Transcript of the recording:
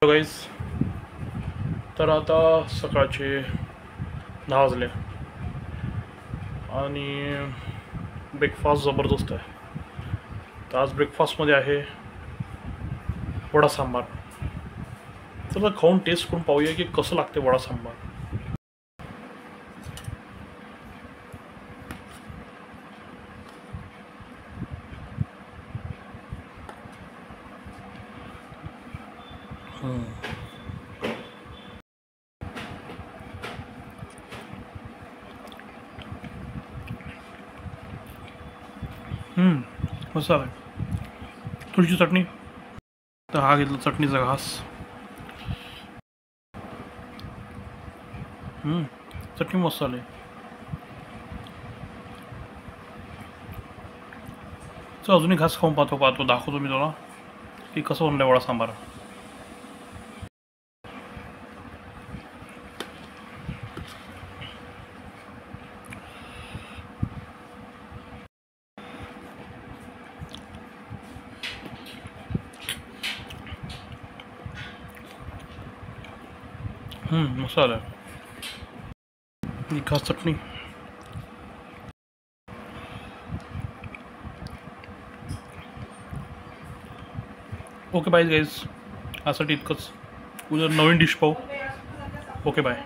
Guys, तर आता सकाळचे 10 वाजले आणि ब्रेकफास्ट ज़बरदस्त आहे. तर आज ब्रेकफास्टमध्ये आहे वडा सांबार. तर खाऊन टेस्ट करून पाहूया की कसं लागते वडा सांबार. मस्त आहे. तुळशी चटणी, तर हा घेतला चटणीचा घास. चटणी मस्त आली. तर अजूनही घास खाऊन पाहतो दाखवतो मी तुला की कसं बनलं वडा सांबार. मस्त आलं. ही खास चटणी. ओके बाय गाईज, यासाठी इतकंच. उद्या नवीन डिश पाहू. Okay bye.